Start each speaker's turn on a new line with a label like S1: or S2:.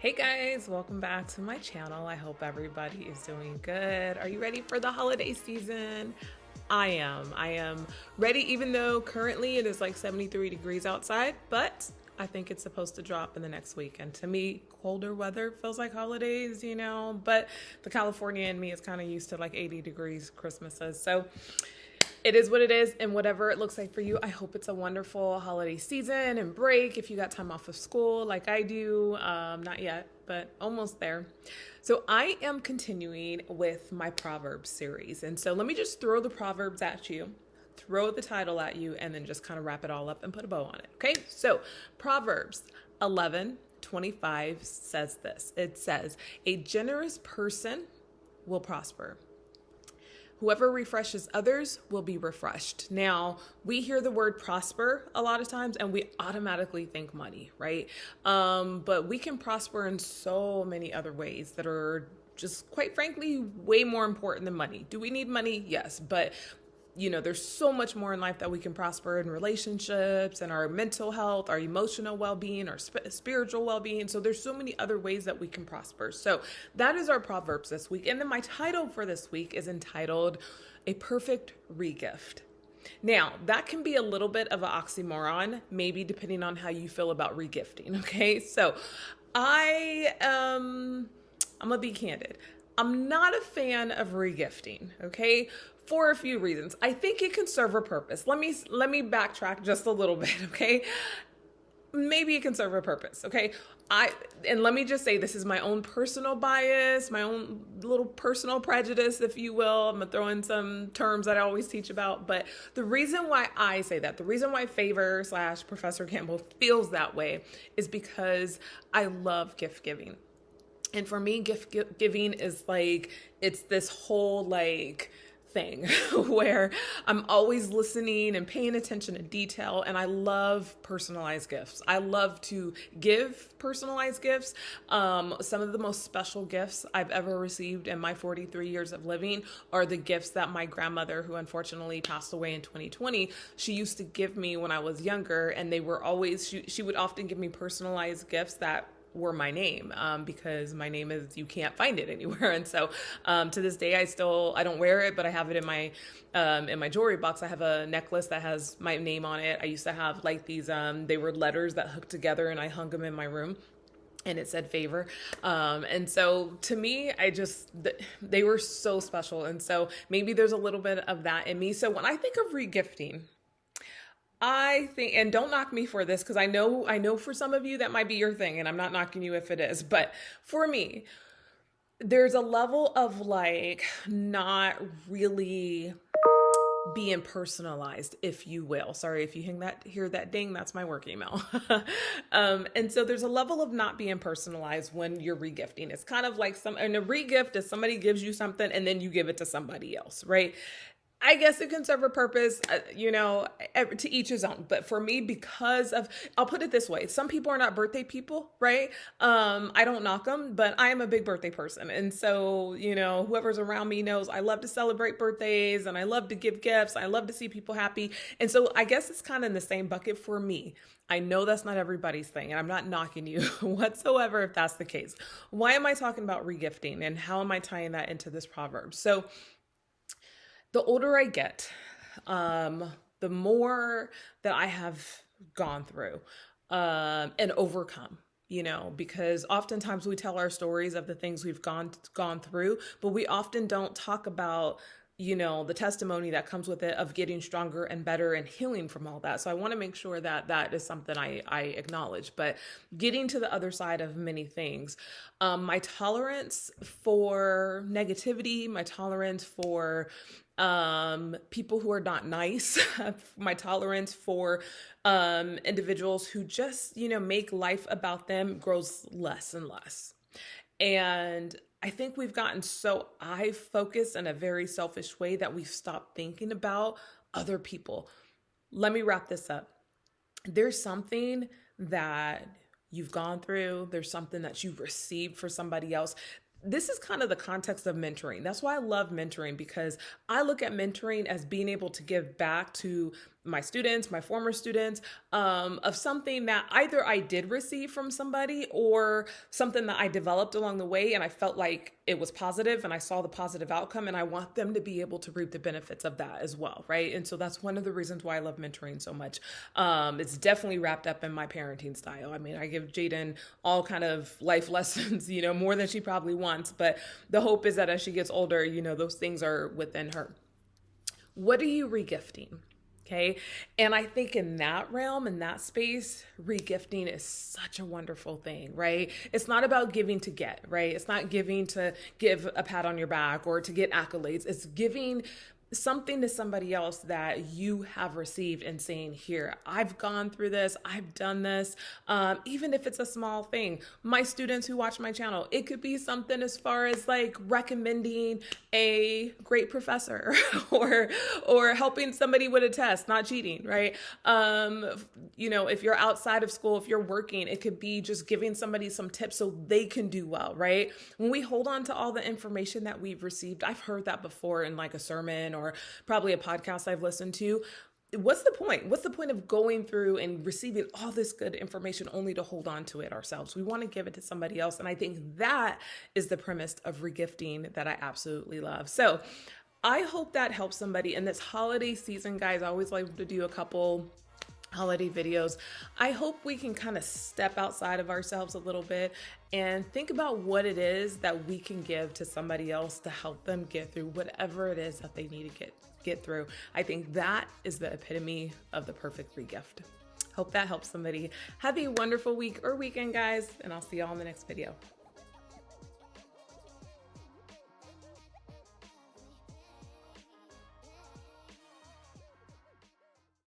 S1: Hey guys, welcome back to my channel. I hope everybody is doing good. Are you ready for the holiday season? I am. I am ready, even though currently it is like 73 degrees outside, but I think it's supposed to drop in the next week. And to me, colder weather feels like holidays, but the California in me is kind of used to like 80 degrees Christmases. So it is what it is, and whatever it looks like for you, I hope it's a wonderful holiday season and break if you got time off of school like I do. Not yet, but almost there. So I am continuing with my Proverbs series. And so let me just throw the Proverbs at you, throw the title at you, and then just kind of wrap it all up and put a bow on it. Okay, so Proverbs 11:25 says this. It says, "A generous person will prosper. Whoever refreshes others will be refreshed." Now, we hear the word prosper a lot of times and we automatically think money, right? But we can prosper in so many other ways that are just, quite frankly, way more important than money. Do we need money? Yes. But there's so much more in life that we can prosper in relationships and our mental health, our emotional well-being, our spiritual well-being. So there's so many other ways that we can prosper. So that is our Proverbs this week. And then my title for this week is entitled A Perfect Regift. Now, that can be a little bit of an oxymoron, maybe depending on how you feel about regifting. Okay. So I'm going to be candid. I'm not a fan of regifting, okay? For a few reasons. I think it can serve a purpose. Let me backtrack just a little bit, okay? Maybe it can serve a purpose, okay? And let me just say, this is my own personal bias, my own little personal prejudice, if you will. I'm gonna throw in some terms that I always teach about, but the reason why I say that, the reason why Favor / Professor Campbell feels that way is because I love gift giving. And for me, gift giving is like, it's this whole thing where I'm always listening and paying attention to detail. And I love personalized gifts. I love to give personalized gifts. Some of the most special gifts I've ever received in my 43 years of living are the gifts that my grandmother, who unfortunately passed away in 2020, she used to give me when I was younger. And they were always, she would often give me personalized gifts that were my name, because my name is, you can't find it anywhere. And so to this day, I don't wear it, but I have it in my jewelry box. I have a necklace that has my name on it. I used to have these, they were letters that hooked together, and I hung them in my room, and it said Favor. And so to me, they were so special. And so maybe there's a little bit of that in me. So when I think of regifting, I think, and don't knock me for this, because I know for some of you that might be your thing, and I'm not knocking you if it is, but for me, there's a level of not really being personalized, if you will. Sorry if you hear that ding, that's my work email. And so there's a level of not being personalized when you're regifting. It's kind of like and a regift is somebody gives you something and then you give it to somebody else, right? I guess it can serve a purpose, to each his own. But for me, I'll put it this way. Some people are not birthday people, right? I don't knock them, but I am a big birthday person. And so, whoever's around me knows I love to celebrate birthdays and I love to give gifts. I love to see people happy. And so I guess it's kind of in the same bucket for me. I know that's not everybody's thing, and I'm not knocking you whatsoever if that's the case. Why am I talking about regifting, and how am I tying that into this proverb? So the older I get, the more that I have gone through and overcome, because oftentimes we tell our stories of the things we've gone through, but we often don't talk about the testimony that comes with it of getting stronger and better and healing from all that. So I want to make sure that that is something I acknowledge, but getting to the other side of many things, my tolerance for negativity, my tolerance for people who are not nice, my tolerance for individuals who just, make life about them grows less and less. And I think we've gotten so I-focused in a very selfish way that we've stopped thinking about other people. Let me wrap this up. There's something that you've gone through. There's something that you've received for somebody else. This is kind of the context of mentoring. That's why I love mentoring, because I look at mentoring as being able to give back to my students, my former students, of something that either I did receive from somebody or something that I developed along the way and I felt like it was positive and I saw the positive outcome, and I want them to be able to reap the benefits of that as well, right? And so that's one of the reasons why I love mentoring so much. It's definitely wrapped up in my parenting style. I mean, I give Jaden all kind of life lessons, more than she probably wants, but the hope is that as she gets older, those things are within her. What are you regifting? Okay. And I think in that realm, in that space, regifting is such a wonderful thing, right? It's not about giving to get, right? It's not giving to give a pat on your back or to get accolades. It's giving something to somebody else that you have received and saying, here, I've gone through this, I've done this, even if it's a small thing. My students who watch my channel, it could be something as far as like recommending a great professor or helping somebody with a test, not cheating, right? If you're outside of school, if you're working, it could be just giving somebody some tips so they can do well, right? When we hold on to all the information that we've received, I've heard that before in like a sermon or probably a podcast I've listened to. What's the point? What's the point of going through and receiving all this good information only to hold on to it ourselves? We want to give it to somebody else. And I think that is the premise of regifting that I absolutely love. So I hope that helps somebody in this holiday season, guys. I always like to do a couple holiday videos. I hope we can kind of step outside of ourselves a little bit and think about what it is that we can give to somebody else to help them get through whatever it is that they need to get through. I think that is the epitome of the perfect regift. Hope that helps somebody. Have a wonderful week or weekend, guys, and I'll see y'all in the next video.